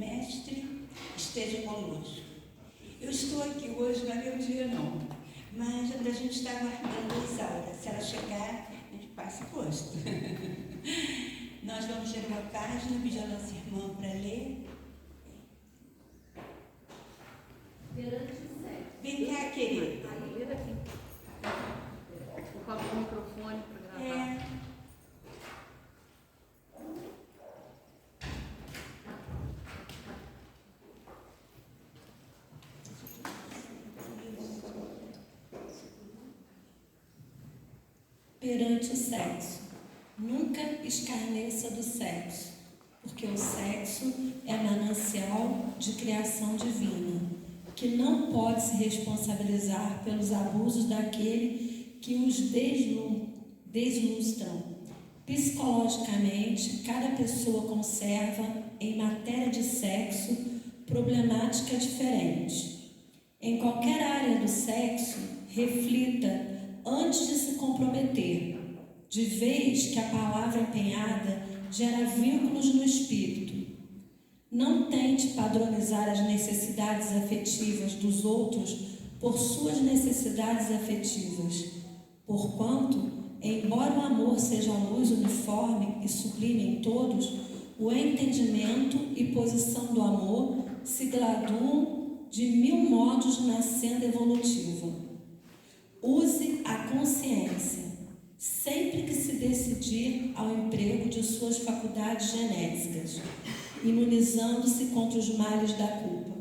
Mestre esteja conosco. Eu estou aqui hoje, não é meu dia não, mas a gente está aguardando a Isaura. Se ela chegar, a gente passa o posto. Nós vamos ler uma página, pedir a nossa irmã para ler. Perante o sexo. Vem cá, querida. Aí, vira aqui. Vou colocar o microfone para gravar. Perante o sexo. Nunca escarneça do sexo, porque o sexo é manancial de criação divina, que não pode se responsabilizar pelos abusos daquele que os deslustram. Psicologicamente, cada pessoa conserva, em matéria de sexo, problemática diferente. Em qualquer área do sexo, reflita antes de se comprometer, de vez que a palavra empenhada gera vínculos no espírito. Não tente padronizar as necessidades afetivas dos outros por suas necessidades afetivas, porquanto, embora o amor seja a luz uniforme e sublime em todos, o entendimento e posição do amor se graduam de 1000 modos na senda evolutiva. Use a consciência, sempre que se decidir ao emprego de suas faculdades genéticas, imunizando-se contra os males da culpa.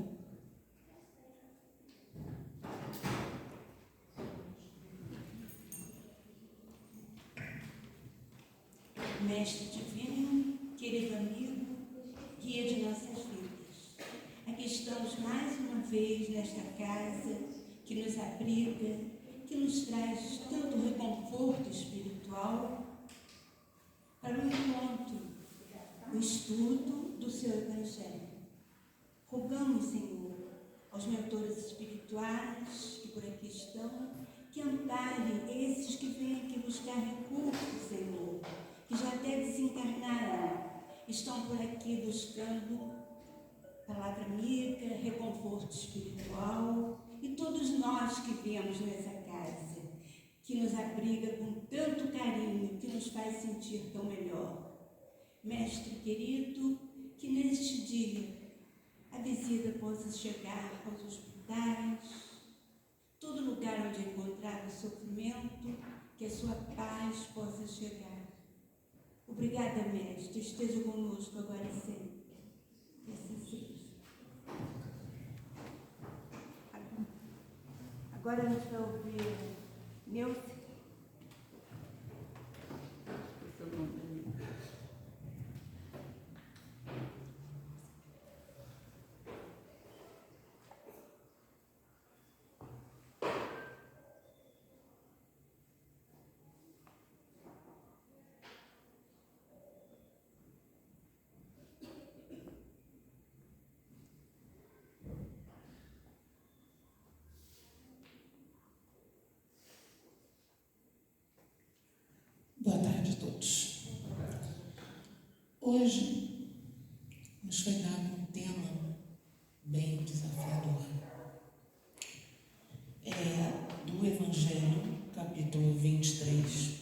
Mestre divino, querido amigo, guia de nossas vidas. Aqui estamos mais uma vez nesta casa que nos abriga, que nos traz tanto reconforto espiritual para o encontro, o estudo do seu Evangelho. Rogamos, Senhor, aos mentores espirituais que por aqui estão, que amparem esses que vêm aqui buscar recursos, Senhor, que já até desencarnaram, estão por aqui buscando palavra amiga, reconforto espiritual, e todos nós que viemos nessa casa, que nos abriga com tanto carinho, que nos faz sentir tão melhor. Mestre querido, que neste dia a visita possa chegar aos hospitais, todo lugar onde encontrar o sofrimento, que a sua paz possa chegar. Obrigada, Mestre, esteja conosco agora e sempre. Que assim seja. Agora a gente vai ouvir Neuci. Boa tarde a todos. Hoje nos foi dado um tema bem desafiador. Do Evangelho, capítulo 23,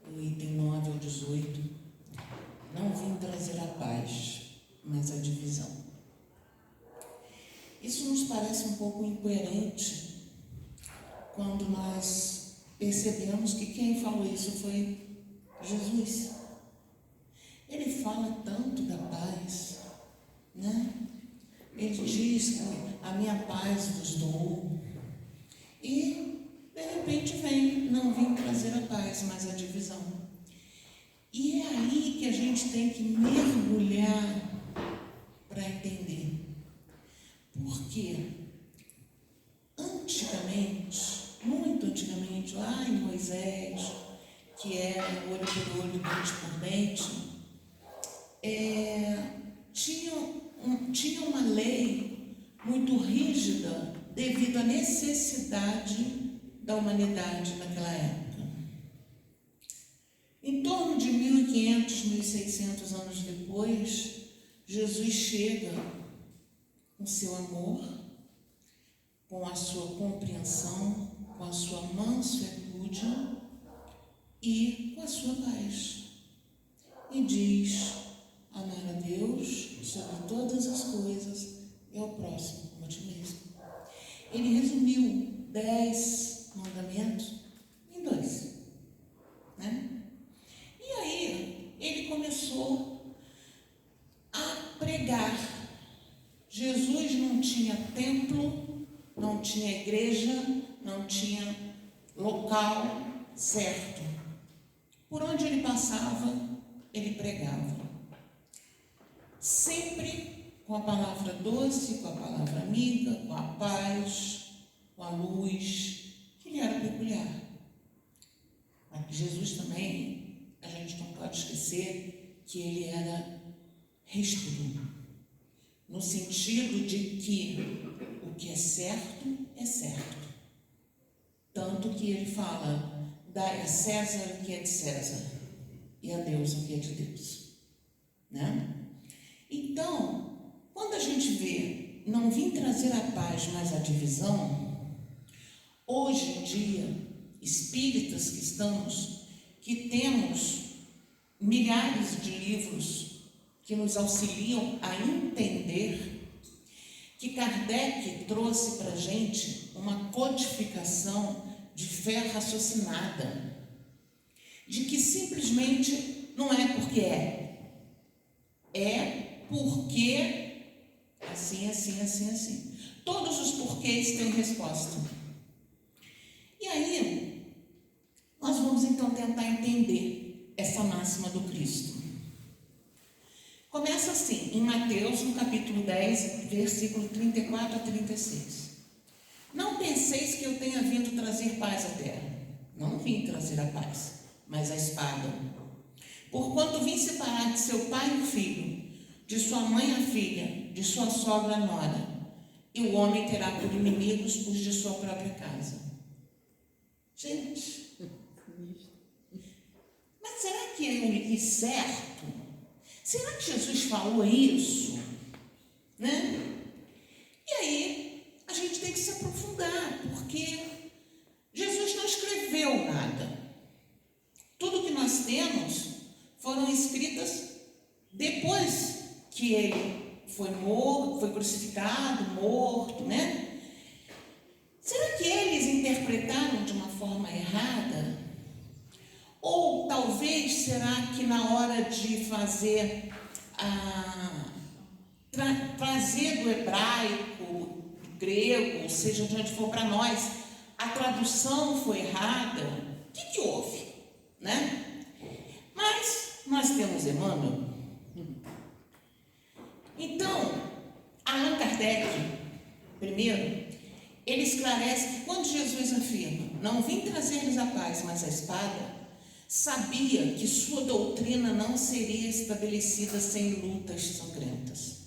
o item 9 ao 18. Não vim trazer a paz, mas a divisão. Isso nos parece um pouco incoerente quando nós percebemos que quem falou isso foi Jesus. Ele fala tanto da paz, né? Ele diz que a minha paz vos dou. E, de repente, não vim trazer a paz, mas a divisão. E é aí que a gente tem que mergulhar para entender. Porque, antigamente, muito antigamente, lá em Moisés, que era olho por olho, dente por dente, tinha uma lei muito rígida devido à necessidade da humanidade naquela época. Em torno de 1500, 1600 anos depois, Jesus chega com seu amor, com a sua compreensão, com a sua mansuetude e com a sua paz. E diz: amar a Deus sobre todas as coisas e ao próximo como a ti mesmo. Ele resumiu 10 mandamentos em 2, né? E aí ele começou a pregar. Jesus não tinha templo, não tinha igreja, não tinha local certo. Por onde ele passava, ele pregava. Sempre com a palavra doce, com a palavra amiga, com a paz, com a luz, que lhe era peculiar. Mas Jesus também, a gente não pode esquecer que ele era rígido, no sentido de que o que é certo, tanto que ele fala: dai a César o que é de César e a Deus o que é de Deus, né? Então, quando a gente vê não vim trazer a paz, mas a divisão, hoje em dia, espíritas que estamos, que temos milhares de livros que nos auxiliam a entender, que Kardec trouxe para a gente uma codificação de fé raciocinada, de que simplesmente não é porque é porque assim. Todos os porquês têm resposta. E aí, nós vamos então tentar entender essa máxima do Cristo. Começa assim, em Mateus, no capítulo 10, versículo 34 a 36. Não penseis que eu tenha vindo trazer paz à terra. Não vim trazer a paz, mas a espada. Porquanto vim separar de seu pai o filho, de sua mãe a filha, de sua sogra a nora, e o homem terá por inimigos os de sua própria casa. Gente, mas será que eu li certo? Será que Jesus falou isso? Né? E aí, a gente tem que se aprofundar, porque Jesus não escreveu nada. Tudo que nós temos foram escritas depois que ele foi morto, foi crucificado, morto, né? Será que eles interpretaram de uma forma errada? Ou talvez será que na hora de fazer trazer do hebraico, do grego, seja de onde for para nós, a tradução foi errada? O que houve, né? Mas nós temos Emmanuel. Então, Allan Kardec, primeiro, ele esclarece que quando Jesus afirma: não vim trazer-lhes a paz, mas a espada, sabia que sua doutrina não seria estabelecida sem lutas sangrentas,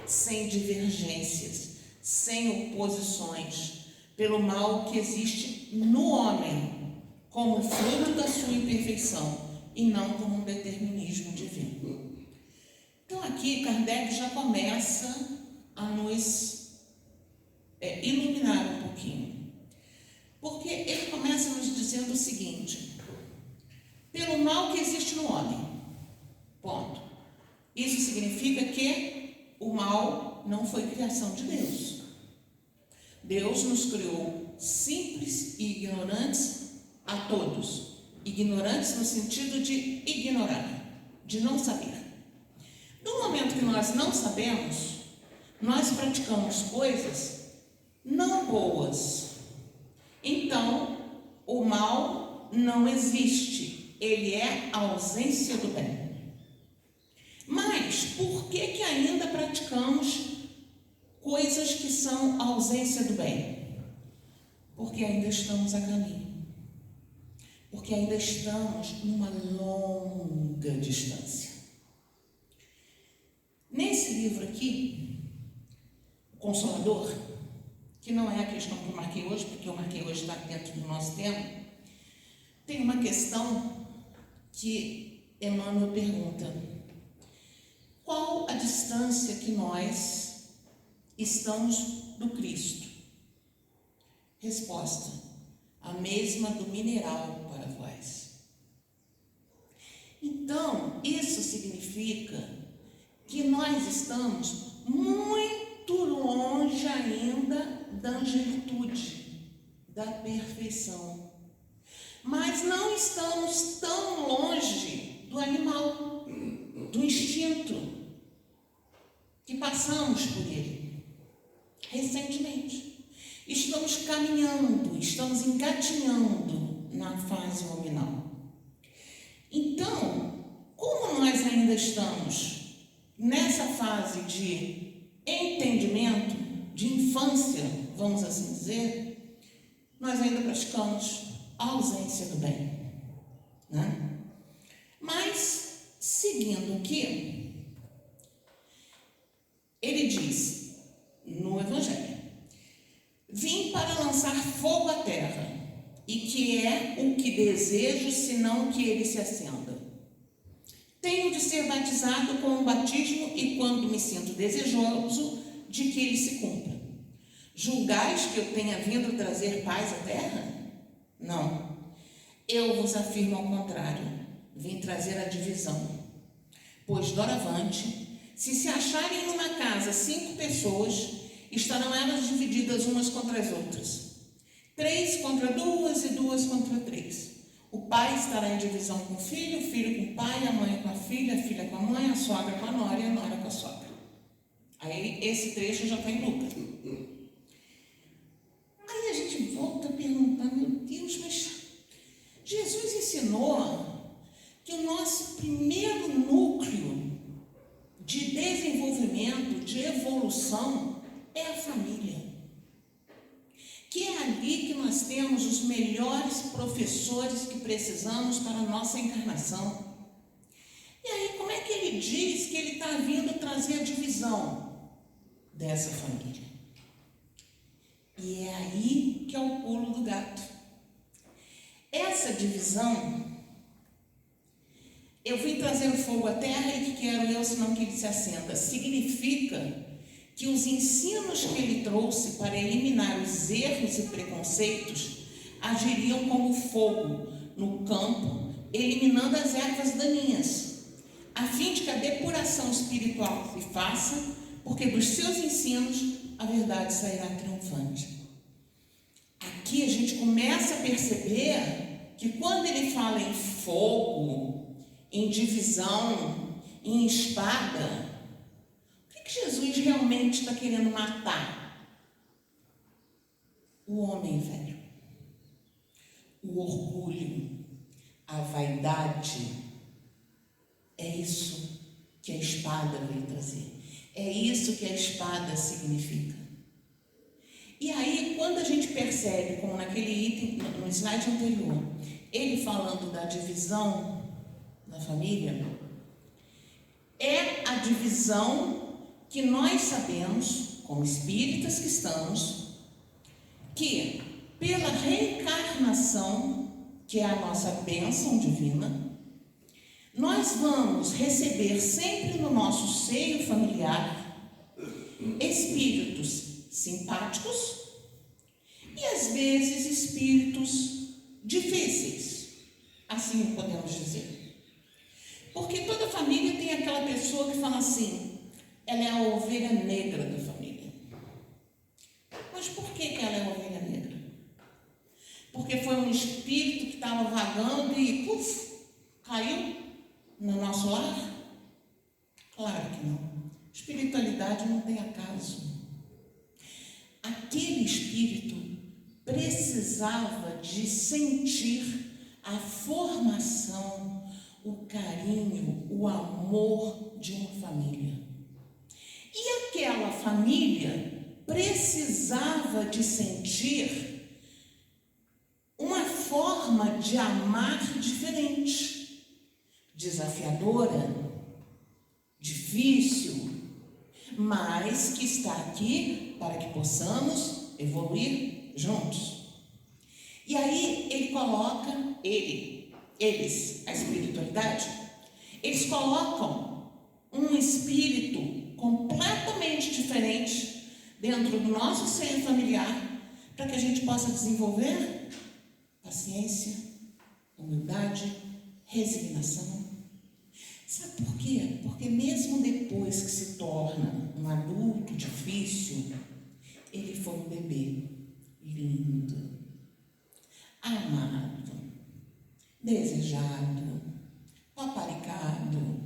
sem divergências, sem oposições, pelo mal que existe no homem, como fruto da sua imperfeição, e não como um determinismo divino. Então aqui Kardec já começa a nos iluminar um pouquinho, porque ele começa nos dizendo o seguinte: pelo mal que existe no homem, ponto. Isso significa que o mal não foi criação de Deus. Deus nos criou simples e ignorantes a todos. Ignorantes no sentido de ignorar, de não saber. No momento que nós não sabemos, nós praticamos coisas não boas. Então, o mal não existe. Ele é a ausência do bem. Mas, por que ainda praticamos coisas que são a ausência do bem? Porque ainda estamos a caminho. Porque ainda estamos numa longa distância. Nesse livro aqui, o Consolador, que não é a questão que eu marquei hoje, porque eu marquei hoje está dentro do nosso tema, tem uma questão que Emmanuel pergunta: qual a distância distância que nós estamos do Cristo? Resposta: a mesma do mineral para vós. Então, isso significa que nós estamos muito longe ainda da angelitude, da perfeição. Mas não estamos tão longe do animal, do instinto, que passamos por ele recentemente. Estamos caminhando, estamos engatinhando na fase nominal. Então, como nós ainda estamos nessa fase de entendimento, de infância, vamos assim dizer, nós ainda praticamos a ausência do bem, né? Mas, seguindo aqui, ele diz no Evangelho: vim para lançar fogo à terra, e que é o que desejo, senão que ele se acenda. Tenho de ser batizado com um batismo, e quando me sinto desejoso de que ele se cumpra. Julgais que eu tenha vindo trazer paz à terra? Não. Eu vos afirmo ao contrário, vim trazer a divisão. Pois, doravante, se acharem numa casa 5 pessoas, estarão elas divididas umas contra as outras. 3 contra 2 e 2 contra 3. O pai estará em divisão com o filho com o pai, a mãe com a filha com a mãe, a sogra com a nora e a nora com a sogra. Aí esse trecho já está em Lucas. Aí a gente volta a perguntar: meu Deus, mas Jesus ensinou que o nosso primeiro núcleo de desenvolvimento, de evolução, é a família. Que é ali que nós temos os melhores professores que precisamos para a nossa encarnação. E aí, como é que ele diz que ele está vindo trazer a divisão dessa família? E é aí que é o pulo do gato. Essa divisão: eu vim trazendo fogo à terra, e que quero eu, senão que ele se acenda, significa que os ensinos que ele trouxe para eliminar os erros e preconceitos agiriam como fogo no campo, eliminando as ervas daninhas, a fim de que a depuração espiritual se faça, porque dos seus ensinos a verdade sairá triunfante. Aqui a gente começa a perceber que quando ele fala em fogo, em divisão, em espada, o que Jesus realmente está querendo matar? O homem velho, o orgulho, a vaidade. É isso que a espada veio trazer. É isso que a espada significa. E aí, quando a gente percebe, como naquele item, no slide anterior, ele falando da divisão da família, é a divisão que nós sabemos, como espíritas que estamos, que pela reencarnação, que é a nossa bênção divina, nós vamos receber sempre no nosso seio familiar espíritos simpáticos e às vezes espíritos difíceis, assim podemos dizer. Porque toda família tem aquela pessoa que fala assim: ela é a ovelha negra da família. Mas por que ela é a ovelha negra? Porque foi um espírito que estava vagando e caiu no nosso lar? Claro que não. Espiritualidade não tem acaso. Aquele espírito precisava de sentir a formação, o carinho, o amor de uma família. E aquela família precisava de sentir uma forma de amar diferente, desafiadora, difícil, mas que está aqui para que possamos evoluir juntos. E aí ele coloca, eles, a espiritualidade, eles colocam um espírito dentro do nosso seio familiar, para que a gente possa desenvolver paciência, humildade, resignação. Sabe por quê? Porque mesmo depois que se torna um adulto difícil, ele foi um bebê lindo, amado, desejado, paparicado.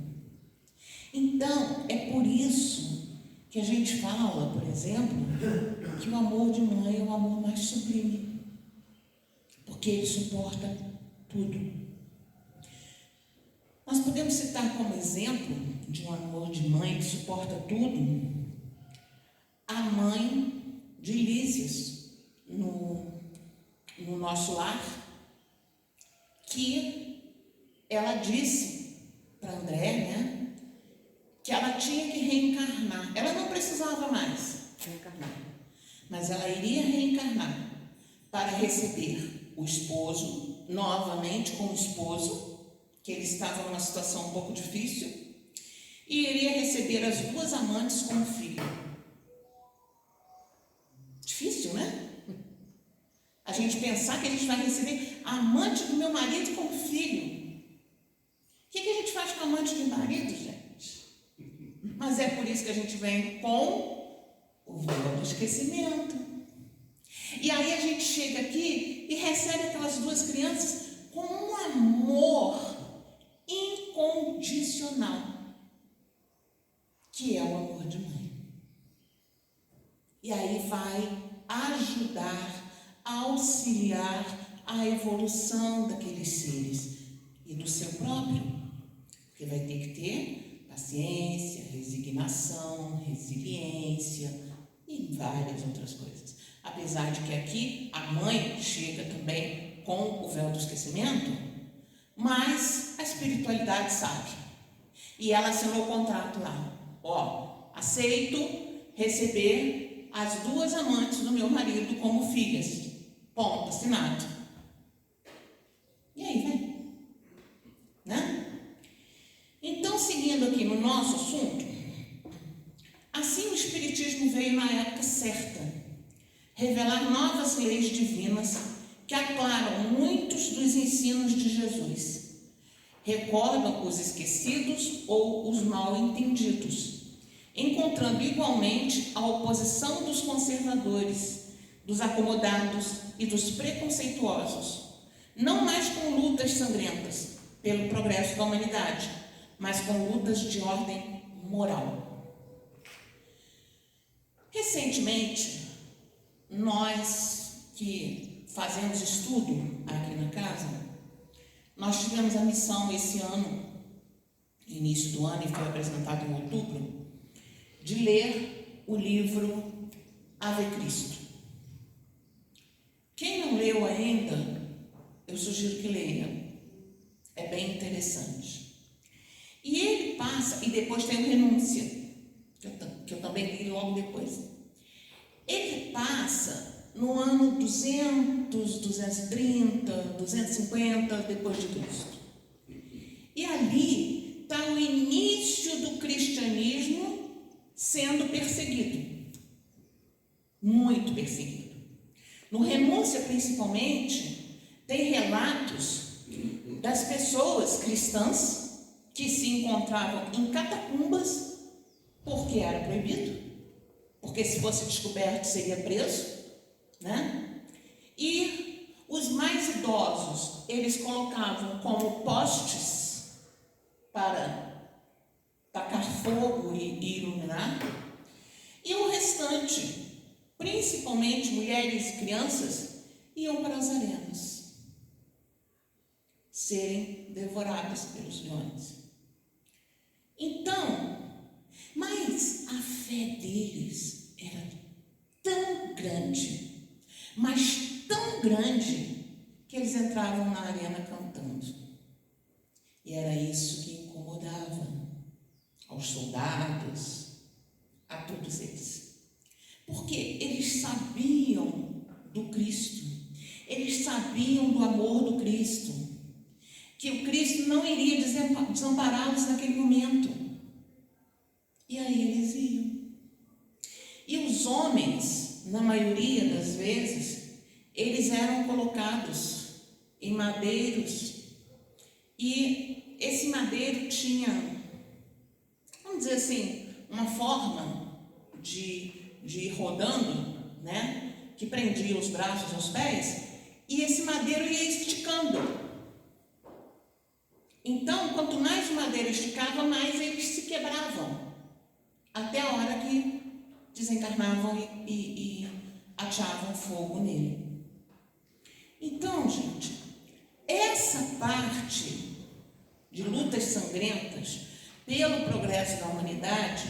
Então, é por isso que a gente fala, por exemplo, que o amor de mãe é o amor mais sublime, porque ele suporta tudo. Nós podemos citar como exemplo de um amor de mãe que suporta tudo a mãe de Lísias no nosso lar, que ela disse para André, né, que ela tinha que reencarnar. Ela não precisava mais reencarnar, mas ela iria reencarnar para receber o esposo, novamente com o esposo, que ele estava numa situação um pouco difícil, e iria receber as duas amantes como filho. Difícil, né? A gente pensar que a gente vai receber a amante do meu marido como filho. O que a gente faz com a amante do marido, gente? Mas é por isso que a gente vem com o véu do esquecimento. E aí a gente chega aqui e recebe aquelas duas crianças com um amor incondicional, que é o amor de mãe. E aí vai ajudar, auxiliar a evolução daqueles seres e do seu próprio, porque vai ter que ter paciência, resignação, resiliência e várias outras coisas. Apesar de que aqui a mãe chega também com o véu do esquecimento, mas a espiritualidade sabe. E ela assinou o contrato lá. Ó, aceito receber as duas amantes do meu marido como filhas. Ponto, assinado. E aí, vem? Né? Então, seguindo aqui no nosso assunto, assim o Espiritismo veio na época certa, revelar novas leis divinas que aclaram muitos dos ensinos de Jesus, recordam os esquecidos ou os mal entendidos, encontrando igualmente a oposição dos conservadores, dos acomodados e dos preconceituosos, não mais com lutas sangrentas pelo progresso da humanidade, mas com lutas de ordem moral. Recentemente, nós que fazemos estudo aqui na casa, nós tivemos a missão esse ano, início do ano, e foi apresentado em outubro, de ler o livro Ave Cristo. Quem não leu ainda, eu sugiro que leia. É bem interessante. E ele passa, e depois tem o Renúncia, que eu também li logo depois. Ele passa no ano 200, 230, 250 depois de Cristo. E ali está o início do cristianismo sendo perseguido. Muito perseguido. No Renúncia, principalmente, tem relatos das pessoas cristãs que se encontravam em catacumbas porque era proibido, porque se fosse descoberto seria preso, né? E os mais idosos, eles colocavam como postes para tacar fogo e iluminar, e o restante, principalmente mulheres e crianças, iam para as arenas serem devoradas pelos leões. Então, mas a fé deles era tão grande, mas tão grande, que eles entravam na arena cantando. E era isso que incomodava aos soldados, a todos eles. Porque eles sabiam do Cristo, eles sabiam do amor do Cristo, que o Cristo não iria desampará-los naquele momento. E aí eles iam. E os os homens, na maioria das vezes, eles eram colocados em madeiros, e esse madeiro tinha, vamos dizer assim, uma forma de ir rodando, né? Que prendia os braços aos pés, e esse madeiro ia esticando. Então, quanto mais o madeiro esticava, mais eles se quebravam, até a hora que desencarnavam e ateavam fogo nele. Então, gente, essa parte de lutas sangrentas pelo progresso da humanidade,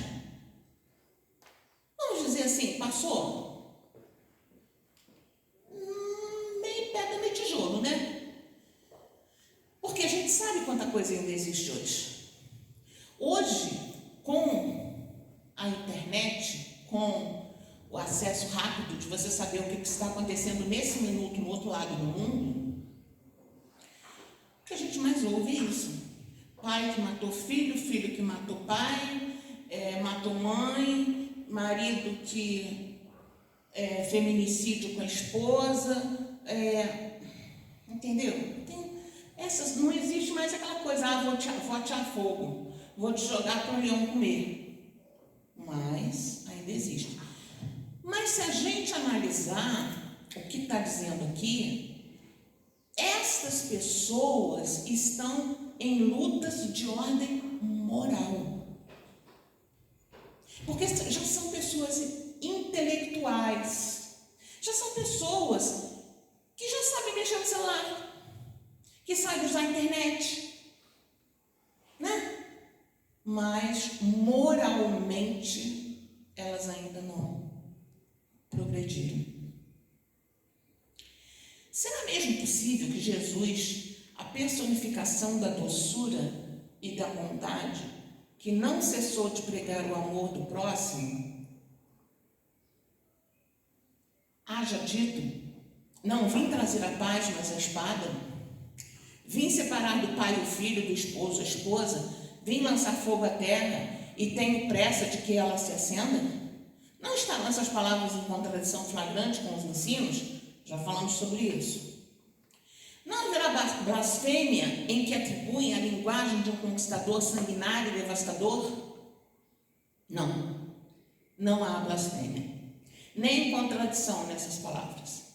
vamos dizer assim, passou meio pedra, meio tijolo, né? Porque a gente sabe quanta coisa ainda existe hoje. Hoje, com a internet, com o acesso rápido de você saber o que está acontecendo nesse minuto no outro lado do mundo, o que a gente mais ouve é isso. Pai que matou filho, filho que matou pai, matou mãe, marido que feminicídio com a esposa, entendeu? Essas, não existe mais aquela coisa, vou atear fogo, vou te jogar para o leão comer. Mas ainda existe. Mas se a gente analisar o que está dizendo aqui, estas pessoas estão em lutas de ordem moral. Porque já são pessoas intelectuais, já são pessoas que já sabem mexer no celular, que sabem usar a internet, né? Mas moralmente elas ainda não progrediram. Será mesmo possível que Jesus, a personificação da doçura e da bondade, que não cessou de pregar o amor do próximo, haja dito: não vim trazer a paz, mas a espada? Vim separar do pai o filho, do esposo a esposa? Vim lançar fogo à terra e tenho pressa de que ela se acenda? Não estão essas palavras em contradição flagrante com os ensinos? Já falamos sobre isso. Não haverá blasfêmia em que atribuem a linguagem de um conquistador sanguinário e devastador? Não, não há blasfêmia, nem contradição nessas palavras,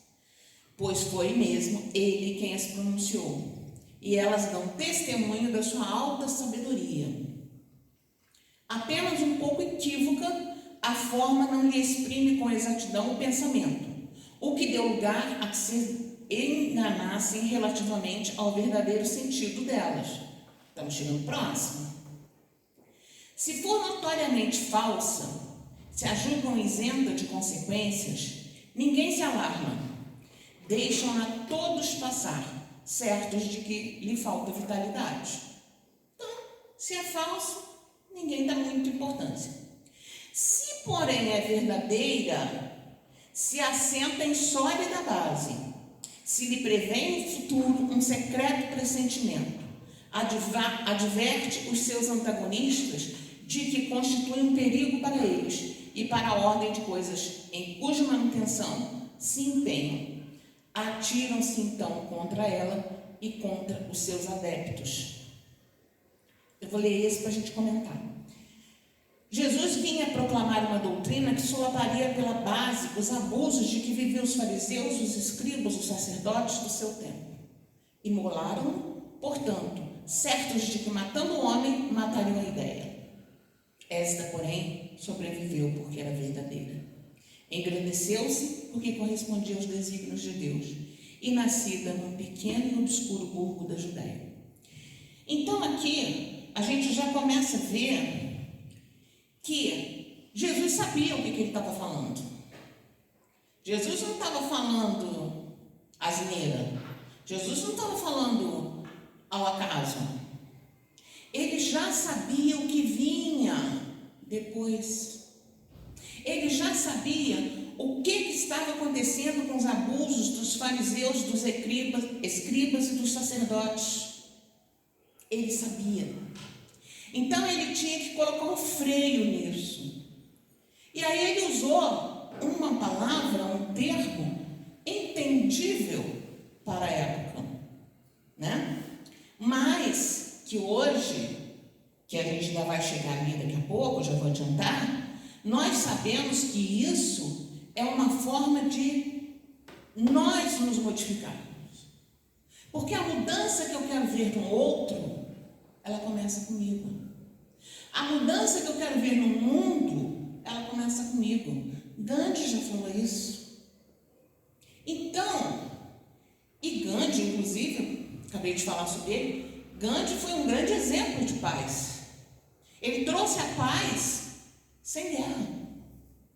pois foi mesmo ele quem as pronunciou, e elas dão testemunho da sua alta sabedoria. Apenas um pouco equívoca, a forma não lhe exprime com exatidão o pensamento, o que deu lugar a que se enganassem relativamente ao verdadeiro sentido delas. Estamos chegando próximo. Se for notoriamente falsa, se a julgam isenta de consequências, ninguém se alarma. Deixam-na todos passar, certos de que lhe falta vitalidade. Então, se é falso, ninguém dá muita importância. Se, porém, é verdadeira, se assenta em sólida base, se lhe prevê no futuro um secreto pressentimento, adverte os seus antagonistas de que constitui um perigo para eles e para a ordem de coisas em cuja manutenção se empenham, atiram-se então contra ela e contra os seus adeptos. Eu vou ler esse para a gente comentar. Jesus vinha proclamar uma doutrina que solaparia pela base os abusos de que viviam os fariseus, os escribas, os sacerdotes do seu tempo. Imolaram, portanto, certos de que matando o homem, matariam a ideia. Esta, porém, sobreviveu porque era verdadeira. Engrandeceu-se porque correspondia aos desígnios de Deus e nascida num pequeno e obscuro burgo da Judéia. Então aqui a gente já começa a ver que Jesus sabia o que ele estava falando. Jesus não estava falando asneira. Jesus não estava falando ao acaso. Ele já sabia o que vinha depois. Ele já sabia o que estava acontecendo com os abusos dos fariseus, dos escribas e dos sacerdotes. Ele sabia. Então ele tinha que colocar um freio nisso. E aí ele usou palavra, um termo entendível para a época, né? Mas que hoje, que a gente já vai chegar ali daqui a pouco, eu já vou adiantar, nós sabemos que isso é uma forma de nós nos modificarmos. Porque a mudança que eu quero ver no outro, ela começa comigo. A mudança que eu quero ver no mundo, ela começa comigo. Gandhi já falou isso. Então, e Gandhi, inclusive, acabei de falar sobre ele, Gandhi foi um grande exemplo de paz. Ele trouxe a paz sem guerra,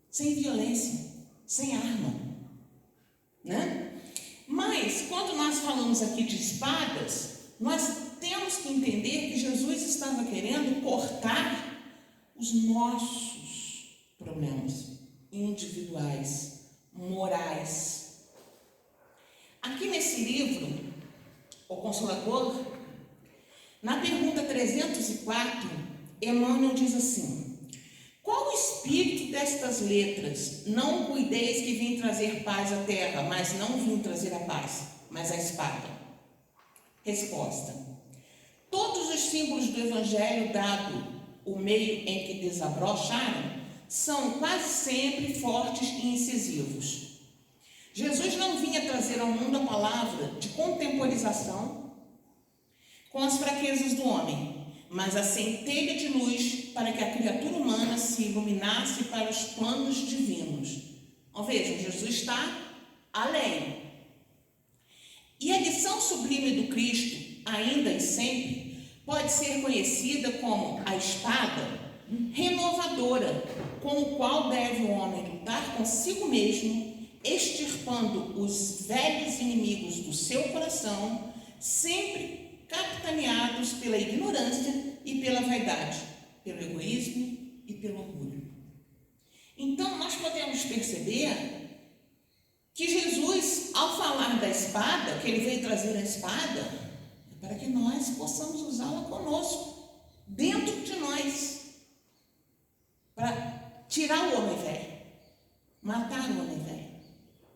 sem violência, sem arma, né? Mas, quando nós falamos aqui de espadas, nós temos que entender que Jesus estava querendo cortar os nossos problemas individuais, morais. Aqui nesse livro, O Consolador, na pergunta 304, Emmanuel diz assim: qual o espírito destas letras? Não cuideis que vim trazer paz à terra, mas não vim trazer a paz, mas a espada. Resposta: todos os símbolos do Evangelho, dado o meio em que desabrocharam, são quase sempre fortes e incisivos. Jesus não vinha trazer ao mundo a palavra de contemporização com as fraquezas do homem, mas a centelha de luz para que a criatura humana se iluminasse para os planos divinos. Então, vejam, Jesus está além. E a lição sublime do Cristo, ainda e sempre, pode ser conhecida como a espada renovadora, com o qual deve o homem lutar consigo mesmo, extirpando os velhos inimigos do seu coração, sempre capitaneados pela ignorância e pela vaidade, pelo egoísmo e pelo orgulho. Então, nós podemos perceber que Jesus, ao falar da espada, que ele veio trazer a espada, é para que nós possamos usá-la conosco, dentro de nós, para tirar o homem velho, matar o homem velho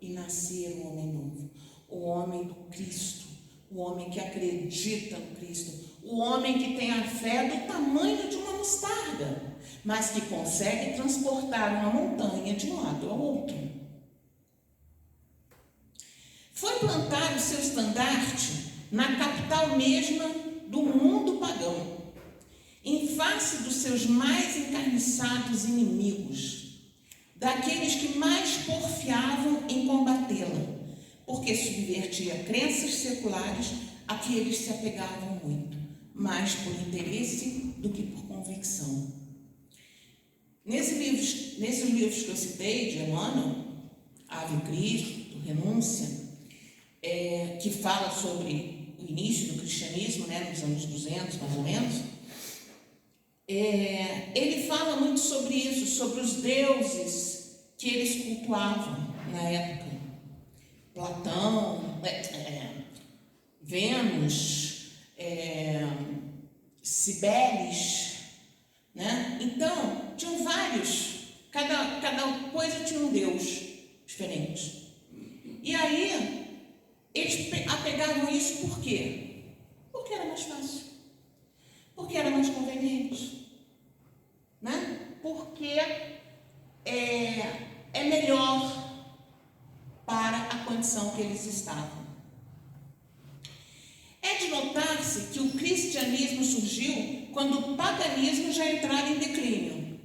e nascer um homem novo, o homem do Cristo, o homem que acredita no Cristo, o homem que tem a fé do tamanho de uma mostarda, mas que consegue transportar uma montanha de um lado ao outro. Foi plantar o seu estandarte na capital mesma do mundo pagão, em face dos seus mais encarniçados inimigos, daqueles que mais porfiavam em combatê-la, porque subvertia crenças seculares a que eles se apegavam muito, mais por interesse do que por convicção. Nesses livros que eu citei, de Emmanuel, Ave Cristo, Renúncia, que fala sobre o início do cristianismo, né, nos anos 200, mais ou menos, ele fala muito sobre isso, sobre os deuses que eles cultuavam na época. Platão, Vênus, Cibeles, né? Então, tinham vários, cada coisa tinha um deus diferente. E aí, eles apegavam isso por quê? Porque era mais fácil, porque era mais conveniente, né? Porque é melhor para a condição que eles estavam. É de notar-se que o cristianismo surgiu quando o paganismo já entrava em declínio.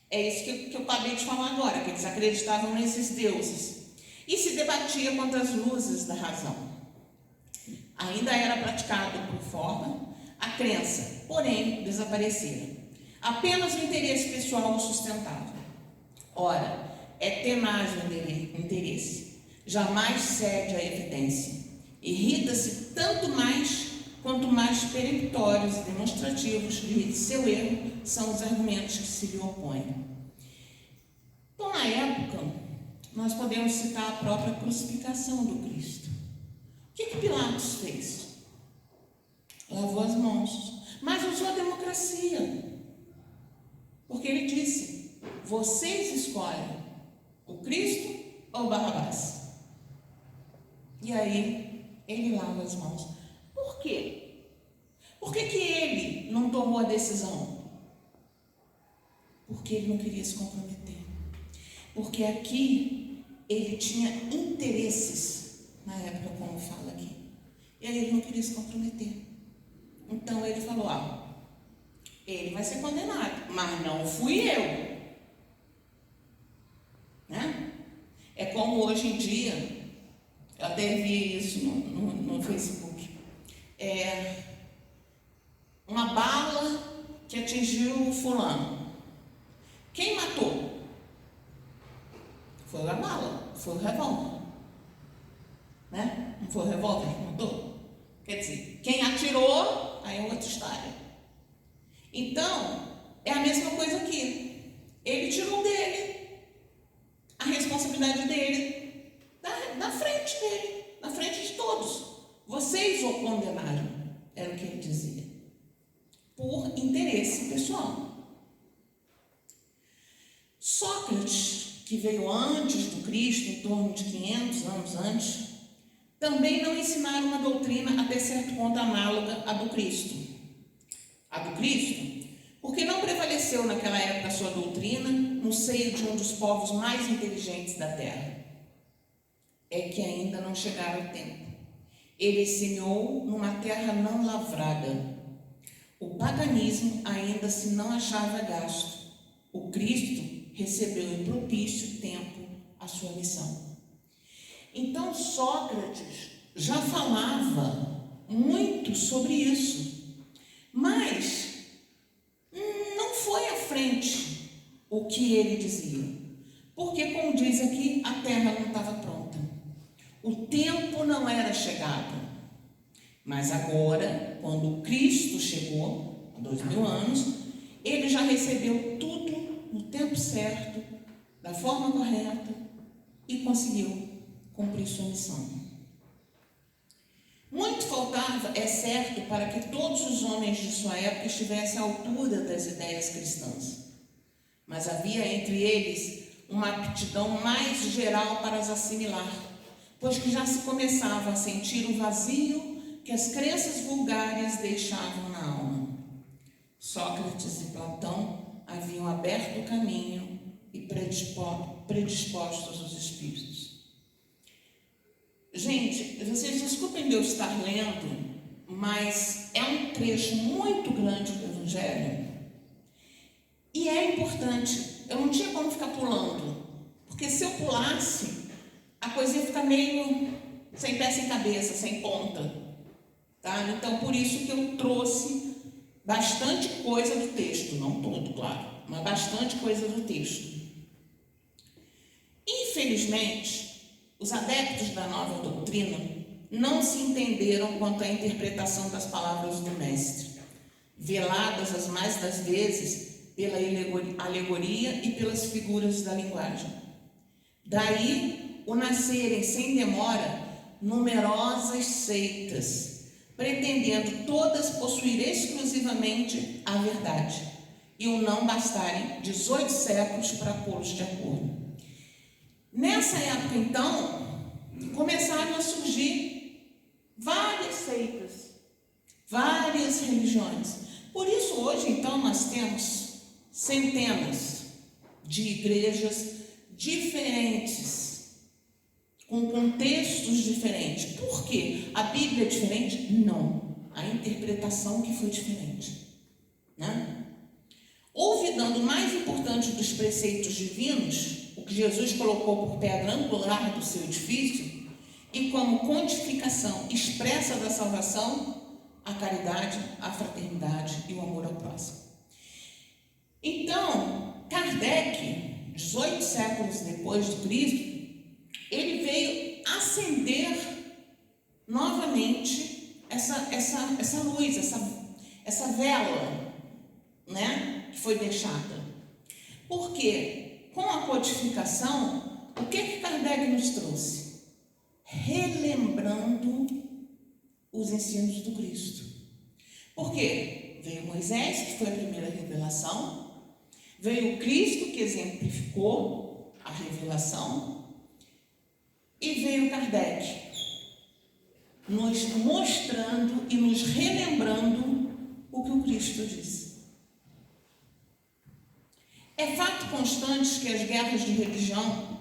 É isso que eu acabei de falar agora, que eles acreditavam nesses deuses e se debatia contra as luzes da razão. Ainda era praticado por forma a crença, porém desaparecera. Apenas o interesse pessoal o sustentava. Ora, é tenaz o interesse, jamais cede à evidência. Irrita-se tanto mais quanto mais peremptórios e demonstrativos de seu erro são os argumentos que se lhe opõem. Então, na época, nós podemos citar a própria crucificação do Cristo. O que Pilatos fez? Lavou as mãos, mas usou a democracia, porque ele disse: vocês escolhem o Cristo ou Barrabás? E aí ele lava as mãos. Por quê? Por que ele não tomou a decisão? Porque ele não queria se comprometer. Porque aqui ele tinha interesses, na época como fala aqui. E aí ele não queria se comprometer. Então ele falou, ele vai ser condenado, mas não fui eu. Né? É como hoje em dia, eu até vi isso no Facebook. Uma bala que atingiu o fulano. Quem matou? Foi a bala, foi o revólver. Né? Não foi o revólver que matou? Quer dizer, quem atirou, aí é outra história. Então, é a mesma coisa aqui. Ele tirou dele a responsabilidade dele, da frente dele, na frente de todos. Vocês o condenaram, era o que ele dizia, por interesse pessoal. Sócrates, que veio antes do Cristo, em torno de 500 anos antes, também não ensinaram uma doutrina até certo ponto análoga à do Cristo. A do Cristo, porque não prevaleceu naquela época a sua doutrina no seio de um dos povos mais inteligentes da terra. É que ainda não chegara o tempo. Ele semeou numa terra não lavrada. O paganismo ainda se não achava gasto. O Cristo recebeu em propício tempo a sua missão. Então Sócrates já falava muito sobre isso, mas não foi à frente o que ele dizia, porque, como diz aqui, a terra não estava pronta, o tempo não era chegado. Mas agora, quando Cristo chegou, há 2000 anos, ele já recebeu tudo no tempo certo, da forma correta, e conseguiu cumprir sua missão. Muito faltava, é certo, para que todos os homens de sua época estivessem à altura das ideias cristãs, mas havia entre eles uma aptidão mais geral para as assimilar, pois que já se começava a sentir o vazio que as crenças vulgares deixavam na alma. Sócrates e Platão haviam aberto o caminho e predispostos os espíritos. Gente, vocês desculpem eu estar lendo, mas é um trecho muito grande do Evangelho e é importante. Eu não tinha como ficar pulando, porque se eu pulasse, a coisa ia ficar meio sem pé, sem cabeça, sem ponta. Tá? Então, por isso que eu trouxe bastante coisa do texto, não todo, claro, mas bastante coisa do texto. Infelizmente, os adeptos da nova doutrina não se entenderam quanto à interpretação das palavras do Mestre, veladas as mais das vezes pela alegoria e pelas figuras da linguagem. Daí o nascerem sem demora numerosas seitas, pretendendo todas possuir exclusivamente a verdade, e o não bastarem 18 séculos para pô-los de acordo. Nessa época, então, começaram a surgir várias seitas, várias religiões. Por isso, hoje, então, nós temos centenas de igrejas diferentes, com contextos diferentes. Por quê? A Bíblia é diferente? Não. A interpretação que foi diferente. Né? Olvidando o mais importante dos preceitos divinos, o que Jesus colocou por pedra angular do seu edifício, e como codificação expressa da salvação, a caridade, a fraternidade e o amor ao próximo. Então, Kardec, 18 séculos depois de Cristo, ele veio acender novamente essa luz, essa vela, né, que foi deixada. Porque com a codificação, o que Kardec nos trouxe? Relembrando os ensinos do Cristo. Por quê? Veio Moisés, que foi a primeira revelação, veio o Cristo, que exemplificou a revelação, E veio Kardec, nos mostrando e nos relembrando o que o Cristo disse. É fato constante que as guerras de religião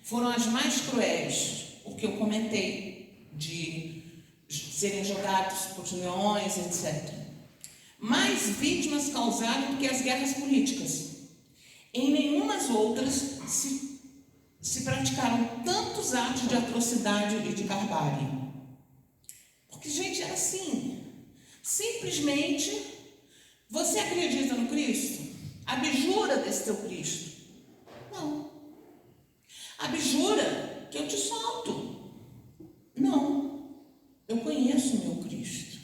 foram as mais cruéis, o que eu comentei, de serem jogados por leões, etc. Mais vítimas causaram do que as guerras políticas. Em nenhumas outras se praticaram tantos atos de atrocidade e de barbárie. Porque, gente, era assim. Simplesmente, você acredita no Cristo? Abjura desse teu Cristo? Não. Abjura que eu te solto? Não. Eu conheço o meu Cristo.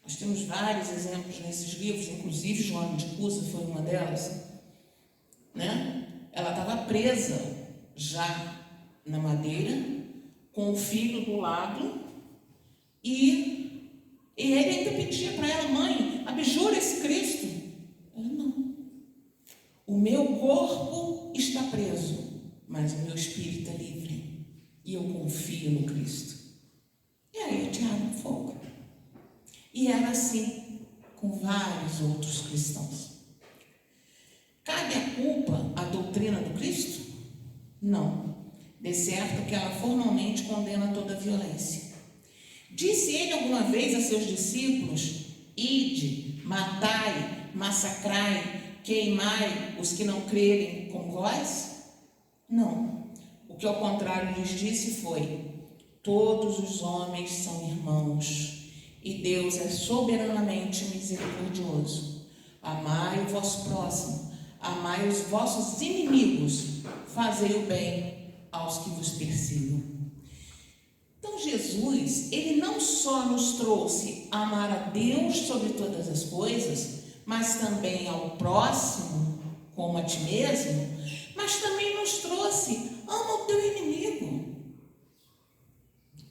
Nós temos vários exemplos nesses livros, inclusive Joana de Cusa foi uma delas, né? Ela estava presa já na madeira, com o filho do lado, e ele ainda pedia para ela: mãe, abjura esse Cristo. Ela: não. O meu corpo está preso, mas o meu espírito é livre, e eu confio no Cristo. E aí tiraram fogo. E era assim com vários outros cristãos. Cabe a culpa à doutrina do Cristo? Não. De certo que ela formalmente condena toda a violência. Disse ele alguma vez a seus discípulos: ide, matai, massacrai, queimai os que não crerem como vós? Não. O que ao contrário lhes disse foi: todos os homens são irmãos, e Deus é soberanamente misericordioso. Amai o vosso próximo, amai os vossos inimigos, fazei o bem aos que vos persigam. Então Jesus, ele não só nos trouxe a amar a Deus sobre todas as coisas, mas também ao próximo como a ti mesmo, mas também nos trouxe: ama o teu inimigo.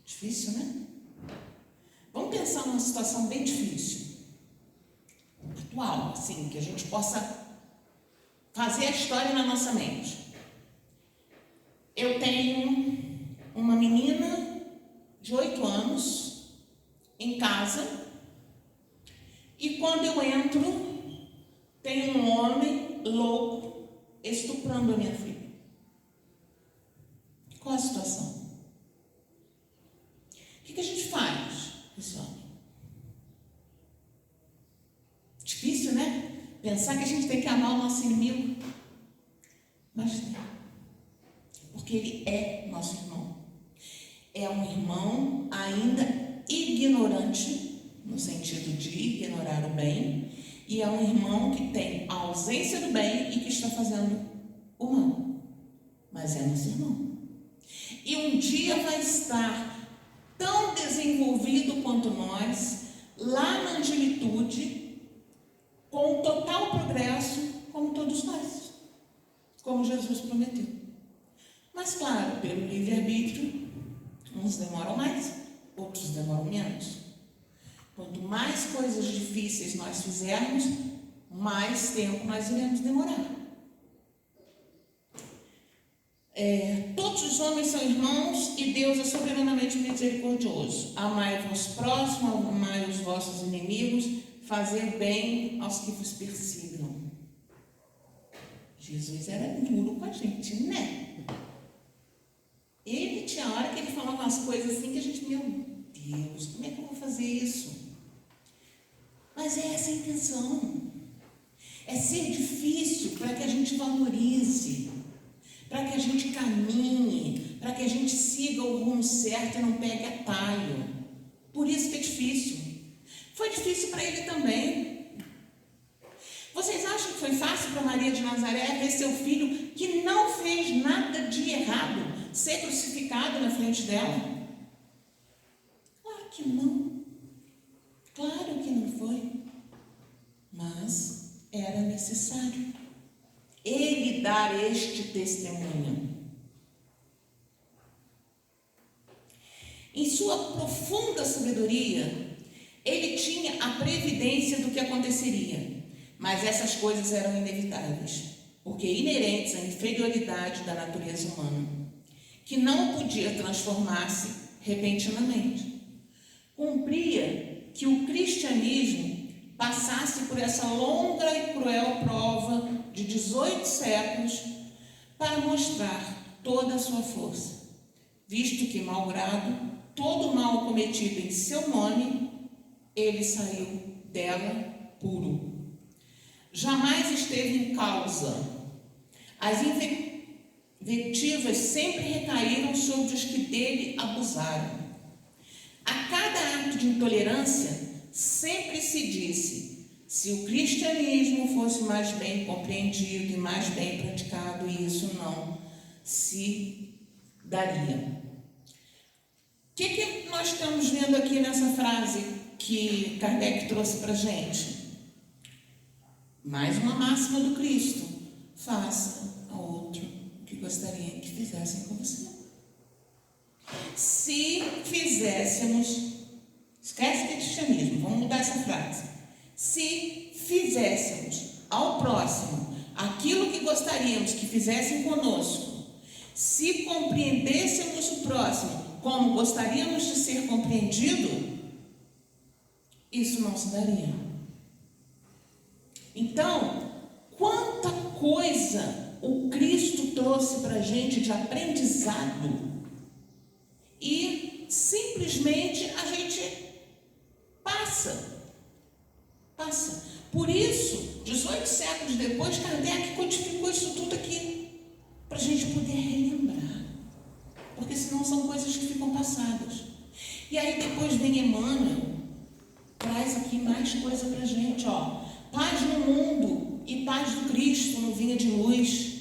Difícil, né? Vamos pensar numa situação bem difícil, atual, assim, que a gente possa fazer a história na nossa mente. Eu tenho uma menina de 8 anos em casa, e quando eu entro, tem um homem louco estuprando a minha filha. Qual a situação? O que a gente faz com esse homem? Difícil, né? Pensar que a gente tem que amar o nosso inimigo. Mas tem. Porque ele é nosso irmão. É um irmão ainda ignorante, no sentido de ignorar o bem, e é um irmão que tem a ausência do bem e que está fazendo o mal. Mas é nosso irmão. E um dia vai estar tão desenvolvido quanto nós, lá na angelitude, com total progresso, como todos nós, como Jesus prometeu. Mas claro, pelo livre-arbítrio, uns demoram mais, outros demoram menos. Quanto mais coisas difíceis nós fizermos, mais tempo nós iremos demorar. Todos os homens são irmãos e Deus é soberanamente misericordioso. Amai o vosso próximo, amai os vossos inimigos, fazei bem aos que vos persigam. Jesus era duro com a gente, né? Ele tinha hora que ele falava umas coisas assim que a gente, meu Deus, como é que eu vou fazer isso? Mas é essa a intenção. É ser difícil para que a gente valorize, para que a gente caminhe, para que a gente siga o rumo certo e não pegue atalho. Por isso que é difícil. Foi difícil para ele também. Vocês acham que foi fácil para Maria de Nazaré ver seu filho, que não fez nada de errado, ser crucificado na frente dela? Claro que não. Claro que não foi. Mas era necessário ele dar este testemunho. Em sua profunda sabedoria, ele tinha a previdência do que aconteceria, mas essas coisas eram inevitáveis, porque inerentes à inferioridade da natureza humana. que não podia transformar-se repentinamente. Cumpria que o cristianismo passasse por essa longa e cruel prova de 18 séculos para mostrar toda a sua força, visto que, malgrado todo o mal cometido em seu nome, ele saiu dela puro. Jamais esteve em causa. As invectivas sempre recaíram sobre os que dele abusaram. A cada ato de intolerância, sempre se disse: se o cristianismo fosse mais bem compreendido e mais bem praticado, isso não se daria. O que nós estamos vendo aqui nessa frase que Kardec trouxe para a gente? Mais uma máxima do Cristo: faça ao outro o que gostaria que fizessem com você. Se fizéssemos, esquece de cristianismo, vamos mudar essa frase. Se fizéssemos ao próximo aquilo que gostaríamos que fizessem conosco, se compreendêssemos o próximo como gostaríamos de ser compreendido, isso não se daria. Então, quanta coisa o Cristo trouxe para a gente de aprendizado e simplesmente a gente passa. Por isso, 18 séculos depois, Kardec codificou isso tudo aqui para a gente poder relembrar, porque senão são coisas que ficam passadas. E aí depois vem Emmanuel, traz aqui mais coisa para a gente, ó. Paz no mundo e paz do Cristo no vinho de luz.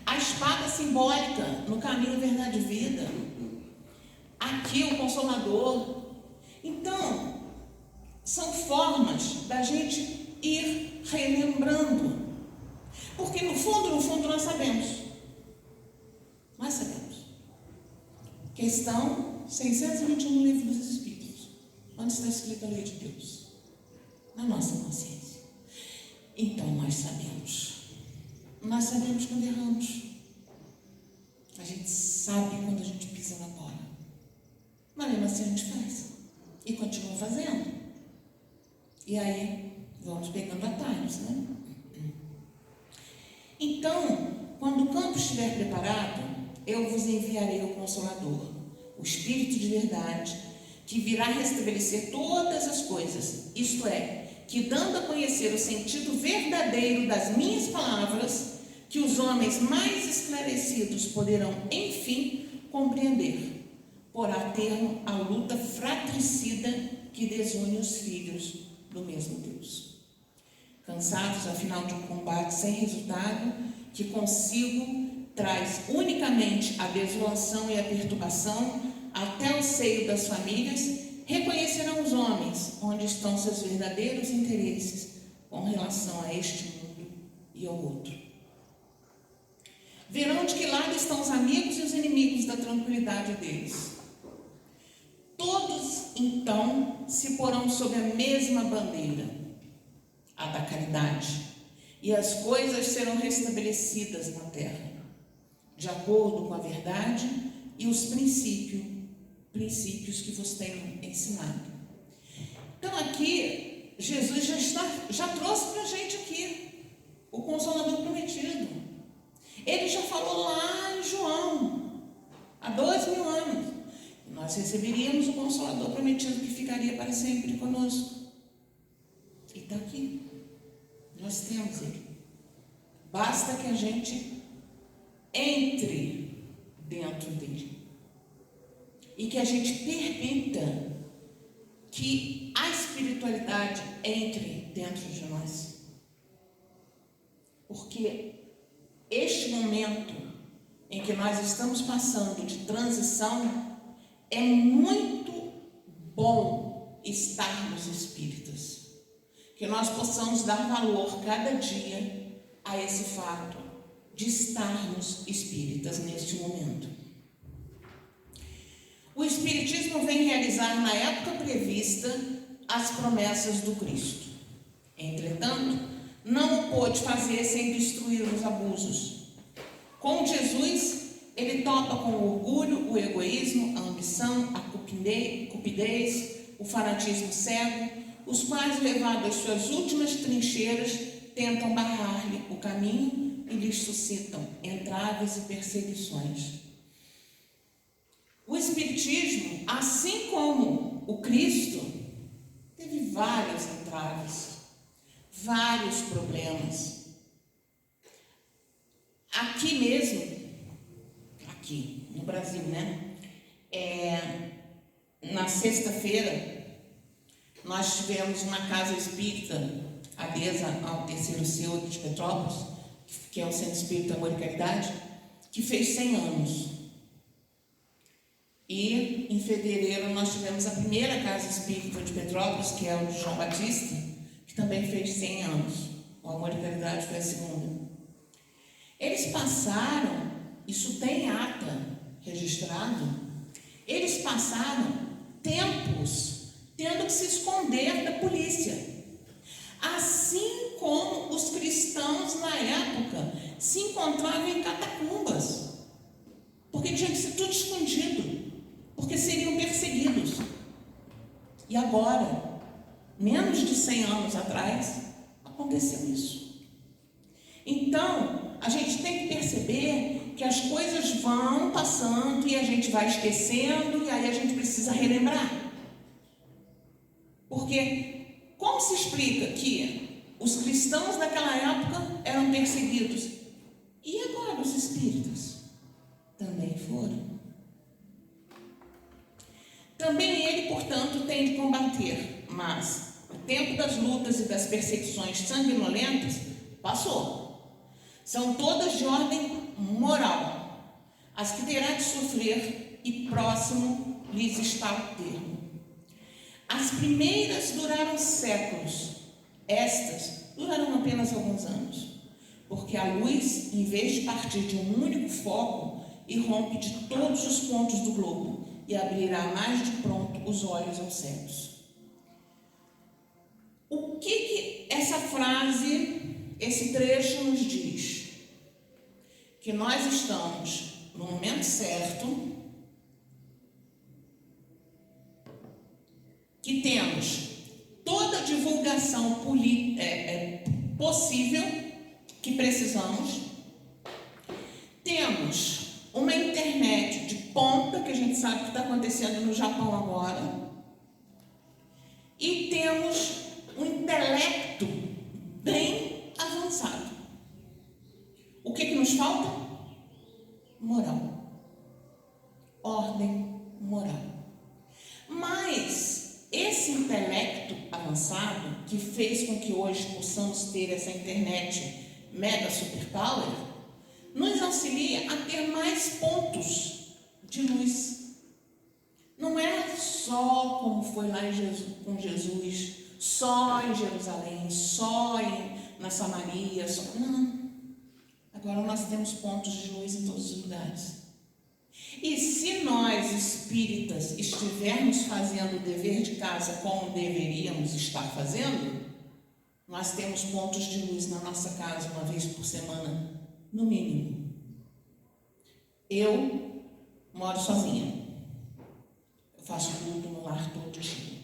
A espada simbólica no caminho, verdade e vida. Aqui o Consolador. Então, são formas da gente ir relembrando. Porque no fundo nós sabemos. Nós sabemos. Questão 621 no Livro dos Espíritos. Onde está escrita a lei de Deus? Na nossa consciência. Então nós sabemos. Nós sabemos quando erramos. A gente sabe quando a gente pisa na bola. Mas mesmo assim a gente faz. E continua fazendo. E aí vamos pegando atalhos, né? Então, quando o campo estiver preparado, eu vos enviarei o Consolador, o Espírito de verdade, que virá restabelecer todas as coisas, isto é, que dando a conhecer o sentido verdadeiro das minhas palavras, que os homens mais esclarecidos poderão, enfim, compreender, porá termo a luta fratricida que desune os filhos do mesmo Deus. Cansados, afinal, de um combate sem resultado, que consigo traz unicamente a desolação e a perturbação até o seio das famílias, reconhecerão os homens onde estão seus verdadeiros interesses com relação a este mundo e ao outro. Verão de que lado estão os amigos e os inimigos da tranquilidade deles. Todos, então, se porão sob a mesma bandeira, a da caridade, e as coisas serão restabelecidas na terra, de acordo com a verdade e os princípios que vos tenho ensinado. Então aqui, Jesus já trouxe para a gente aqui o Consolador prometido. Ele já falou lá em João, há 2000 anos, que nós receberíamos o Consolador prometido que ficaria para sempre conosco. E está aqui, nós temos ele. Basta que a gente entre dentro dele. E que a gente permita que a espiritualidade entre dentro de nós. Porque este momento em que nós estamos passando de transição, é muito bom estarmos espíritas. Que nós possamos dar valor cada dia a esse fato de estarmos espíritas neste momento. O Espiritismo vem realizar na época prevista as promessas do Cristo. Entretanto, não o pôde fazer sem destruir os abusos. Com Jesus, ele topa com o orgulho, o egoísmo, a ambição, a cupidez, o fanatismo cego, os quais, levados às suas últimas trincheiras, tentam barrar-lhe o caminho e lhes suscitam entraves e perseguições. O Espiritismo, assim como o Cristo, teve vários entraves, vários problemas. Aqui mesmo, aqui no Brasil, né? Na sexta-feira, nós tivemos uma casa espírita adesa ao Terceiro Seu de Petrópolis, que é o Centro Espírita Amor e Caridade, que fez 100 anos. E em fevereiro nós tivemos a primeira casa espírita de Petrópolis, que é o de João Batista, que também fez 100 anos. O Amor e Caridade foi a segunda. Eles passaram, isso tem ata registrado, eles passaram tempos tendo que se esconder da polícia. Assim como os cristãos na época se encontravam em catacumbas, porque tinha que ser tudo escondido, porque seriam perseguidos. E agora, menos de 100 anos atrás, aconteceu isso. Então, a gente tem que perceber que as coisas vão passando e a gente vai esquecendo, e aí a gente precisa relembrar. Porque como se explica que os cristãos daquela época eram perseguidos? E agora os espíritas também foram. Também ele, portanto, tem de combater, mas o tempo das lutas e das perseguições sanguinolentas passou. São todas de ordem moral, as que terá de sofrer, e próximo lhes está o termo. As primeiras duraram séculos, estas durarão apenas alguns anos, porque a luz, em vez de partir de um único foco, irrompe de todos os pontos do globo e abrirá mais de pronto os olhos aos cegos. O que essa frase, esse trecho nos diz? Que nós estamos no momento certo, que temos toda a divulgação possível que precisamos, temos uma internet de ponta, que a gente sabe que está acontecendo no Japão agora, e temos um intelecto bem avançado. O que nos falta? Moral. Ordem moral. Mas esse intelecto avançado, que fez com que hoje possamos ter essa internet mega superpower, nos auxilia a ter mais pontos de luz. Não é só como foi lá com Jesus, só em Jerusalém, só na Samaria, não. Agora nós temos pontos de luz em todos os lugares. E se nós, espíritas, estivermos fazendo o dever de casa como deveríamos estar fazendo, nós temos pontos de luz na nossa casa uma vez por semana, no mínimo. Eu moro sozinha. Eu faço culto no lar todo dia.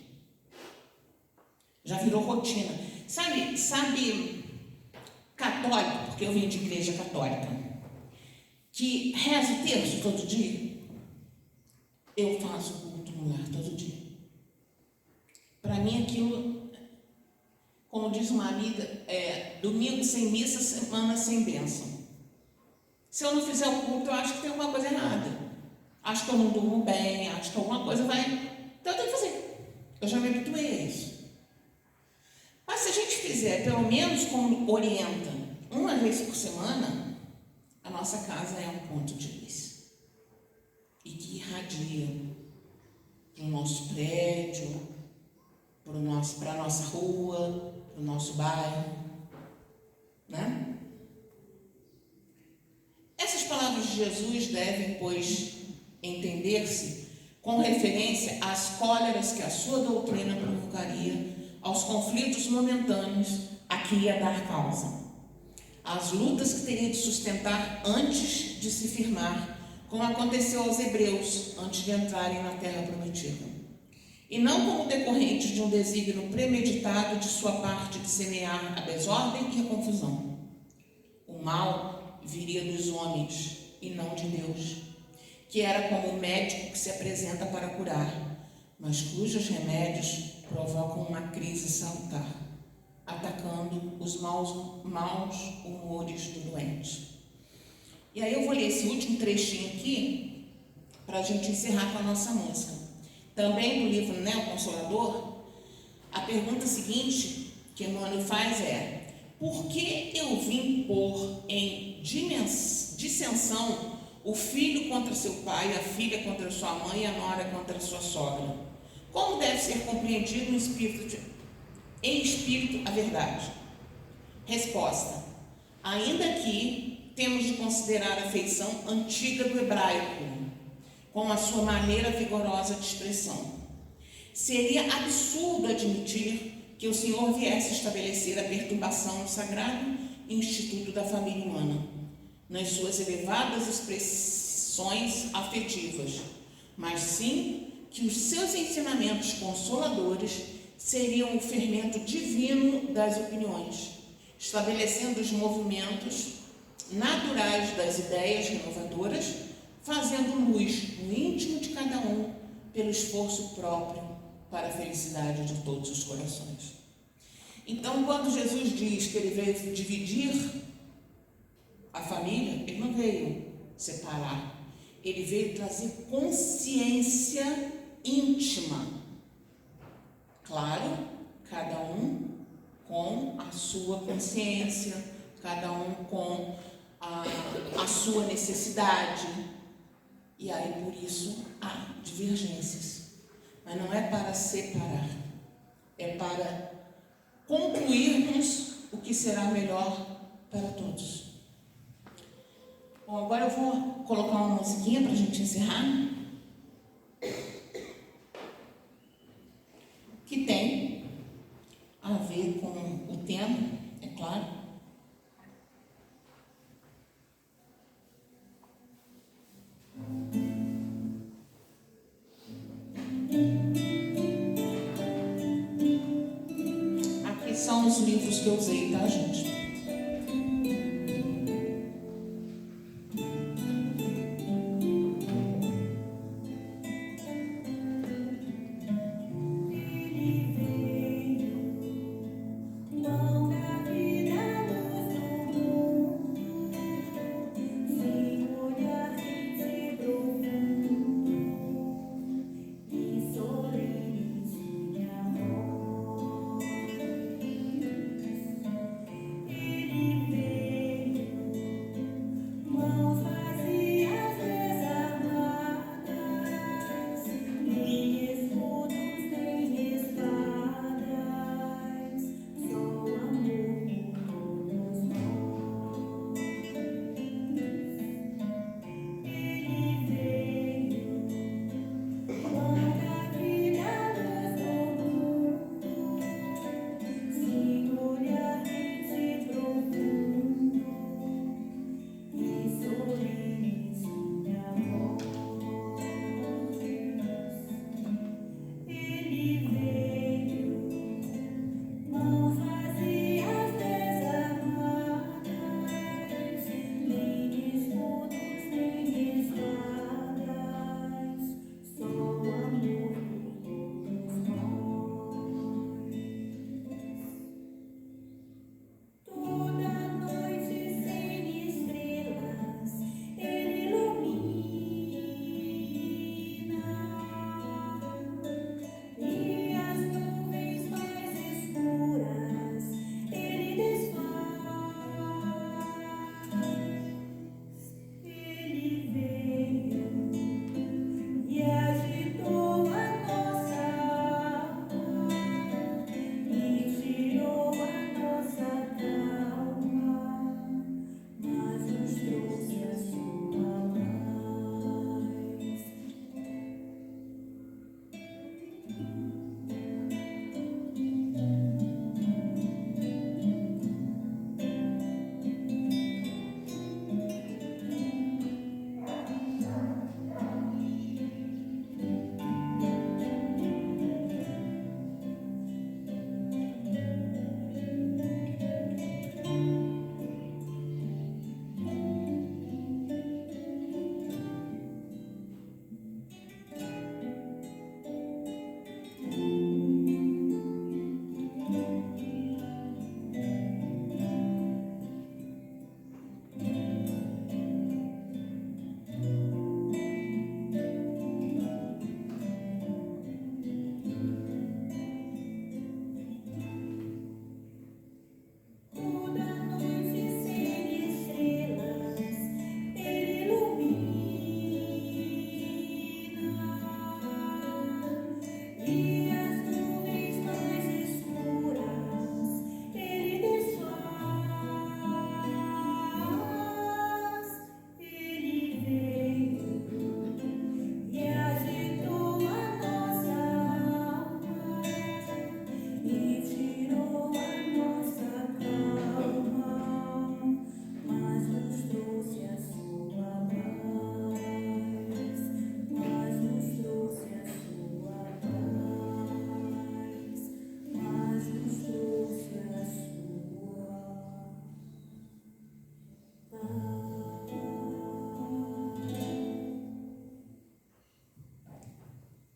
Já virou rotina. Sabe católico, porque eu vim de igreja católica, que reza o terço todo dia? Eu faço culto no lar todo dia. Para mim aquilo, como diz uma amiga, domingo sem missa, semana sem bênção. Se eu não fizer o culto, eu acho que tem alguma coisa errada. Acho que eu não durmo bem, acho que alguma coisa vai... Então eu tenho que fazer. Eu já me habituei a isso. Mas se a gente fizer, pelo menos como orienta, uma vez por semana, a nossa casa é um ponto de luz. E que irradia para o nosso prédio, para a nossa rua, para o nosso bairro, né? Essas palavras de Jesus devem, pois, entender-se com referência às cóleras que a sua doutrina provocaria, aos conflitos momentâneos a que ia dar causa, às lutas que teria de sustentar antes de se firmar como aconteceu aos hebreus antes de entrarem na terra prometida, e não como decorrentes de um desígnio premeditado de sua parte de semear a desordem e a confusão. O mal viria dos homens e não de Deus, que era como um médico que se apresenta para curar, mas cujos remédios provocam uma crise salutar, atacando os maus humores do doente. E aí eu vou ler esse último trechinho aqui para a gente encerrar com a nossa música. Também do livro, né, O Consolador, a pergunta seguinte que Emmanuel faz é: por que eu vim pôr em dissensão o filho contra seu pai, a filha contra sua mãe e a nora contra sua sogra? Como deve ser compreendido em espírito a verdade? Resposta: ainda que temos de considerar a feição antiga do hebraico, com a sua maneira vigorosa de expressão, seria absurdo admitir que o Senhor viesse estabelecer a perturbação no sagrado instituto da família humana, nas suas elevadas expressões afetivas, mas sim que os seus ensinamentos consoladores seriam o fermento divino das opiniões, estabelecendo os movimentos naturais das ideias renovadoras, fazendo luz no íntimo de cada um pelo esforço próprio para a felicidade de todos os corações. Então, quando Jesus diz que ele veio dividir a família, ele não veio separar, ele veio trazer consciência íntima. Claro, cada um com a sua consciência, cada um com a sua necessidade. E aí, por isso, há divergências. Mas não é para separar, é para concluirmos o que será melhor para todos. Bom, agora eu vou colocar uma musiquinha para a gente encerrar, que tem a ver com o tema, é claro. Aqui são os livros que eu usei, tá, gente?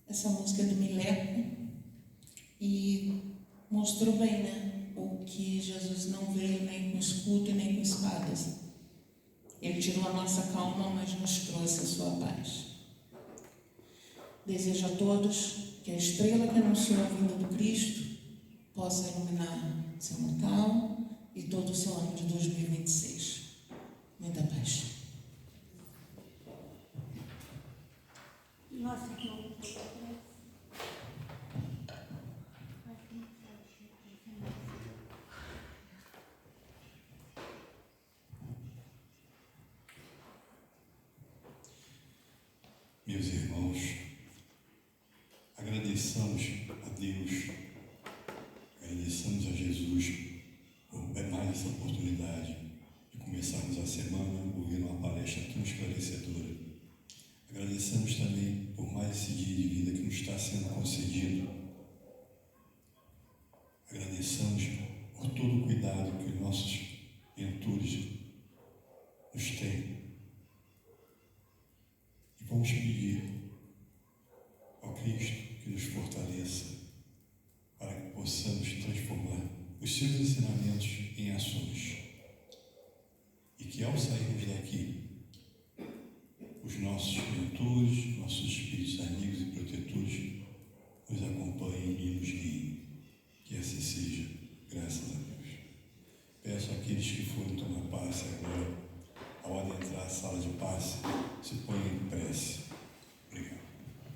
essa música do Mileco e mostrou bem, né? O que Jesus não veio nem com escudo nem com espadas. Ele tirou a nossa calma, mas nos trouxe a sua paz. Desejo a todos que a estrela que anunciou a vinda do Cristo possa iluminar seu Natal e todo o seu ano de 2026. Muita paz. Nossa irmã, Meus irmãos, agradeçamos a Deus, agradecemos a Jesus por mais essa oportunidade de começarmos a semana ouvindo uma palestra tão esclarecedora. Agradecemos também por mais esse dia de vida que nos está sendo concedido. Agradecemos por todo o cuidado que os nossos mentores nos têm. E vamos pedir ao Cristo que nos fortaleça para que possamos transformar os seus ensinamentos em ações. E que ao sairmos daqui, os nossos mentores, nossos espíritos amigos e protetores nos acompanhem e nos guiem. Que assim seja, graças a Deus. Peço àqueles que forem tomar passe agora, ao adentrar a sala de passe, se ponham em prece.